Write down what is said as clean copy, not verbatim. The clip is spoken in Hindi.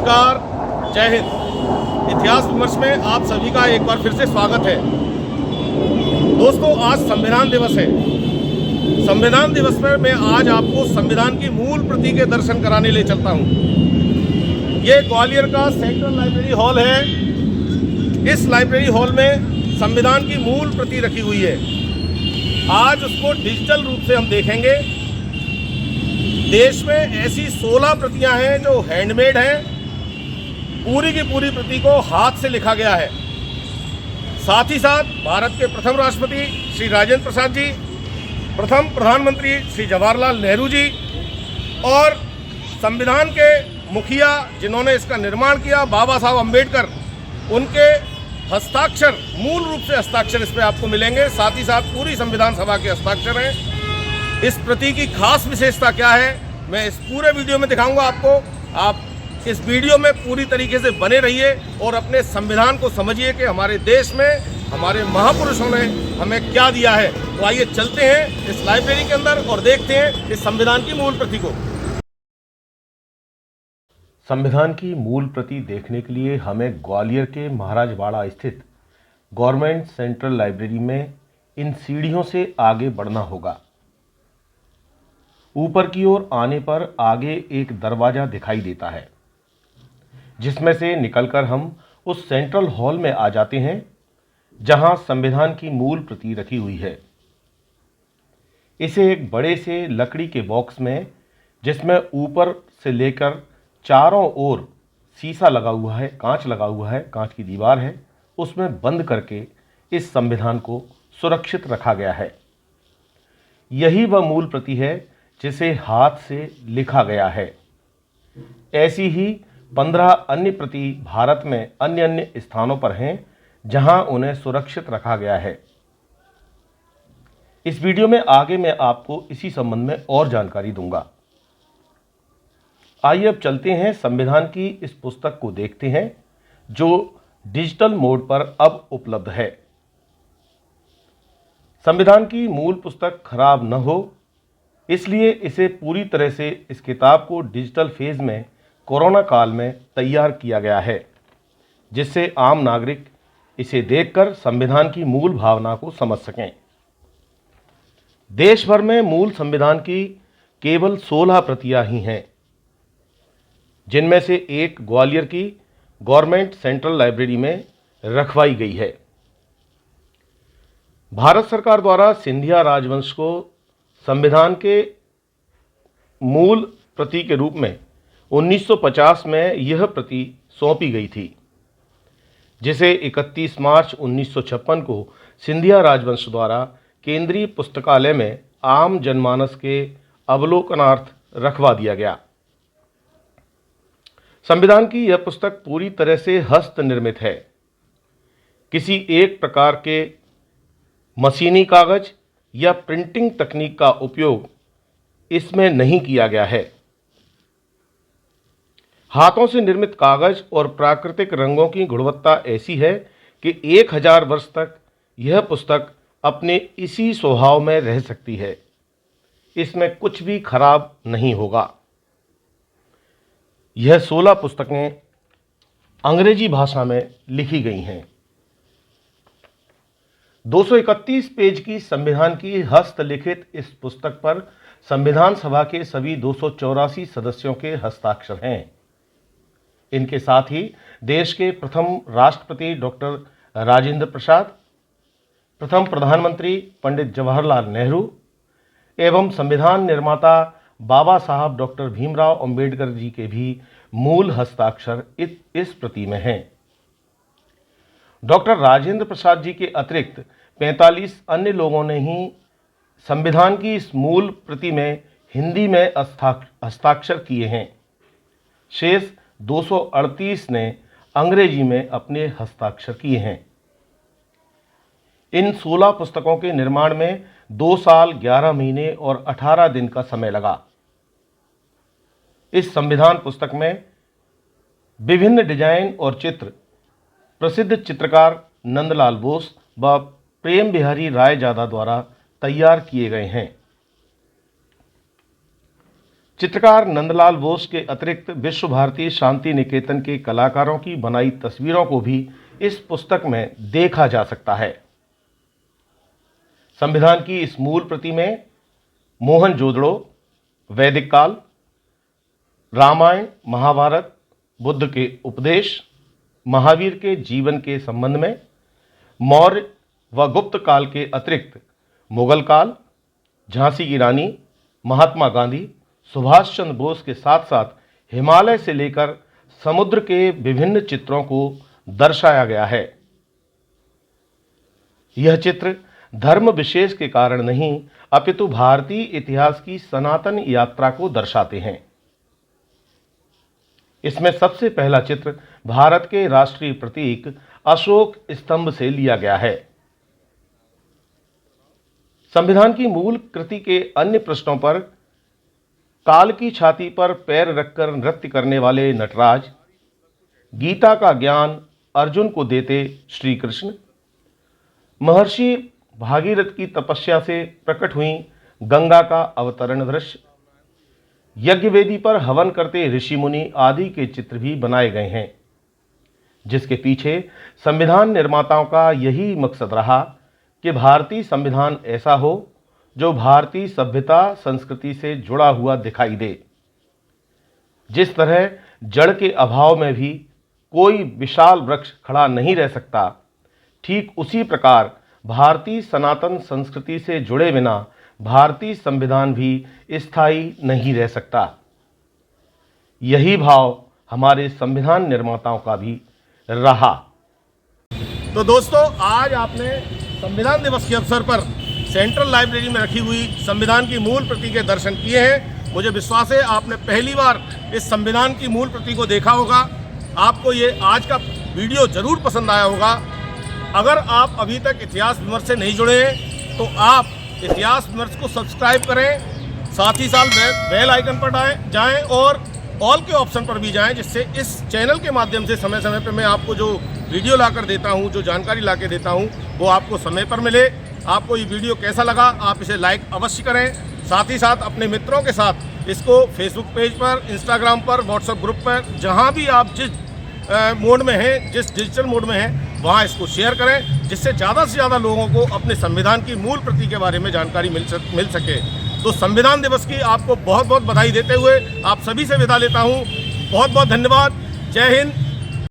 नमस्कार, जय हिंद। इतिहास विमर्श में आप सभी का एक बार फिर से स्वागत है। दोस्तों, आज संविधान दिवस है। संविधान दिवस पर मैं आज आपको संविधान की मूल प्रति के दर्शन कराने ले चलता हूँ। ये ग्वालियर का सेंट्रल लाइब्रेरी हॉल है। इस लाइब्रेरी हॉल में संविधान की मूल प्रति रखी हुई है। आज उसको डिजिटल रूप से हम देखेंगे। देश में ऐसी 16 प्रतियां हैं जो हैंडमेड हैं। पूरी की पूरी प्रति को हाथ से लिखा गया है। साथ ही साथ भारत के प्रथम राष्ट्रपति श्री राजेंद्र प्रसाद जी, प्रथम प्रधानमंत्री श्री जवाहरलाल नेहरू जी और संविधान के मुखिया जिन्होंने इसका निर्माण किया, बाबा साहब अम्बेडकर, उनके हस्ताक्षर, मूल रूप से हस्ताक्षर इस पर आपको मिलेंगे। साथ ही साथ पूरी संविधान सभा के हस्ताक्षर हैं। इस प्रति की खास विशेषता क्या है, मैं इस पूरे वीडियो में दिखाऊंगा आपको। आप इस वीडियो में पूरी तरीके से बने रहिए और अपने संविधान को समझिए कि हमारे देश में हमारे महापुरुषों ने हमें क्या दिया है। तो आइए चलते हैं इस लाइब्रेरी के अंदर और देखते हैं इस संविधान की मूल प्रति को। संविधान की मूल प्रति देखने के लिए हमें ग्वालियर के महाराजवाड़ा स्थित गवर्नमेंट सेंट्रल लाइब्रेरी में इन सीढ़ियों से आगे बढ़ना होगा। ऊपर की ओर आने पर आगे एक दरवाज़ा दिखाई देता है, जिसमें से निकलकर हम उस सेंट्रल हॉल में आ जाते हैं जहां संविधान की मूल प्रति रखी हुई है। इसे एक बड़े से लकड़ी के बॉक्स में, जिसमें ऊपर से लेकर चारों ओर शीशा लगा हुआ है, कांच लगा हुआ है, कांच की दीवार है, उसमें बंद करके इस संविधान को सुरक्षित रखा गया है। यही वह मूल प्रति है जिसे हाथ से लिखा गया है। ऐसी ही 15 अन्य प्रति भारत में अन्य अन्य स्थानों पर हैं जहां उन्हें सुरक्षित रखा गया है। इस वीडियो में आगे मैं आपको इसी संबंध में और जानकारी दूंगा। आइए अब चलते हैं, संविधान की इस पुस्तक को देखते हैं जो डिजिटल मोड पर अब उपलब्ध है। संविधान की मूल पुस्तक खराब न हो, इसलिए इसे पूरी तरह से, इस किताब को डिजिटल फेज में कोरोना काल में तैयार किया गया है, जिससे आम नागरिक इसे देखकर संविधान की मूल भावना को समझ सकें। देश भर में मूल संविधान की केवल 16 प्रतियां ही हैं, जिनमें से एक ग्वालियर की गवर्नमेंट सेंट्रल लाइब्रेरी में रखवाई गई है। भारत सरकार द्वारा सिंधिया राजवंश को संविधान के मूल प्रति के रूप में 1950 में यह प्रति सौंपी गई थी, जिसे 31 मार्च 1956 को सिंधिया राजवंश द्वारा केंद्रीय पुस्तकालय में आम जनमानस के अवलोकनार्थ रखवा दिया गया। संविधान की यह पुस्तक पूरी तरह से हस्त निर्मित है। किसी एक प्रकार के मशीनी कागज या प्रिंटिंग तकनीक का उपयोग इसमें नहीं किया गया है। हाथों से निर्मित कागज और प्राकृतिक रंगों की गुणवत्ता ऐसी है कि 1000 वर्ष तक यह पुस्तक अपने इसी स्वभाव में रह सकती है। इसमें कुछ भी खराब नहीं होगा। यह 16 पुस्तकें अंग्रेजी भाषा में लिखी गई हैं। 231 पेज की संविधान की हस्तलिखित इस पुस्तक पर संविधान सभा के सभी 284 सदस्यों के हस्ताक्षर हैं। इनके साथ ही देश के प्रथम राष्ट्रपति डॉक्टर राजेंद्र प्रसाद, प्रथम प्रधानमंत्री पंडित जवाहरलाल नेहरू एवं संविधान निर्माता बाबा साहब डॉक्टर भीमराव अंबेडकर जी के भी मूल हस्ताक्षर इस प्रति में हैं। डॉक्टर राजेंद्र प्रसाद जी के अतिरिक्त 45 अन्य लोगों ने ही संविधान की इस मूल प्रति में हिंदी में हस्ताक्षर किए हैं। शेष 238 ने अंग्रेजी में अपने हस्ताक्षर किए हैं। इन 16 पुस्तकों के निर्माण में 2 साल 11 महीने और 18 दिन का समय लगा। इस संविधान पुस्तक में विभिन्न डिजाइन और चित्र प्रसिद्ध चित्रकार नंदलाल बोस व प्रेम बिहारी राय जादा द्वारा तैयार किए गए हैं। चित्रकार नंदलाल बोस के अतिरिक्त विश्व भारती शांति निकेतन के कलाकारों की बनाई तस्वीरों को भी इस पुस्तक में देखा जा सकता है। संविधान की इस मूल प्रति में मोहनजोदड़ो, वैदिक काल, रामायण, महाभारत, बुद्ध के उपदेश, महावीर के जीवन के संबंध में, मौर्य व गुप्त काल के अतिरिक्त मुगल काल, झांसी की रानी, महात्मा गांधी, सुभाष चंद्र बोस के साथ साथ हिमालय से लेकर समुद्र के विभिन्न चित्रों को दर्शाया गया है। यह चित्र धर्म विशेष के कारण नहीं अपितु भारतीय इतिहास की सनातन यात्रा को दर्शाते हैं। इसमें सबसे पहला चित्र भारत के राष्ट्रीय प्रतीक अशोक स्तंभ से लिया गया है। संविधान की मूल कृति के अन्य पृष्ठों पर काल की छाती पर पैर रखकर नृत्य करने वाले नटराज, गीता का ज्ञान अर्जुन को देते श्री कृष्ण, महर्षि भागीरथ की तपस्या से प्रकट हुई गंगा का अवतरण दृश्य, यज्ञवेदी पर हवन करते ऋषि मुनि आदि के चित्र भी बनाए गए हैं, जिसके पीछे संविधान निर्माताओं का यही मकसद रहा कि भारतीय संविधान ऐसा हो जो भारतीय सभ्यता संस्कृति से जुड़ा हुआ दिखाई दे। जिस तरह जड़ के अभाव में भी कोई विशाल वृक्ष खड़ा नहीं रह सकता, ठीक उसी प्रकार भारतीय सनातन संस्कृति से जुड़े बिना भारतीय संविधान भी स्थायी नहीं रह सकता। यही भाव हमारे संविधान निर्माताओं का भी रहा। तो दोस्तों, आज आपने संविधान दिवस के अवसर पर सेंट्रल लाइब्रेरी में रखी हुई संविधान की मूल प्रति के दर्शन किए हैं। मुझे विश्वास है आपने पहली बार इस संविधान की मूल प्रति को देखा होगा। आपको ये आज का वीडियो जरूर पसंद आया होगा। अगर आप अभी तक इतिहास विमर्श से नहीं जुड़े हैं तो आप इतिहास विमर्श को सब्सक्राइब करें, साथ ही साथ बेल आइकन पर जाएं और ऑल के ऑप्शन पर भी जाएं, जिससे इस चैनल के माध्यम से समय समय पर मैं आपको जो वीडियो लाकर देता हूं, जो जानकारी लाकर देता हूं, वो आपको समय पर मिले। आपको ये वीडियो कैसा लगा, आप इसे लाइक अवश्य करें। साथ ही साथ अपने मित्रों के साथ इसको फेसबुक पेज पर, इंस्टाग्राम पर, व्हाट्सएप ग्रुप पर, जहां भी आप जिस मोड में हैं, जिस डिजिटल मोड में हैं, वहां इसको शेयर करें, जिससे ज़्यादा से ज़्यादा लोगों को अपने संविधान की मूल प्रति के बारे में जानकारी मिल सके। तो संविधान दिवस की आपको बहुत बहुत बधाई देते हुए आप सभी से विदा लेता हूँ। बहुत बहुत धन्यवाद। जय हिंद,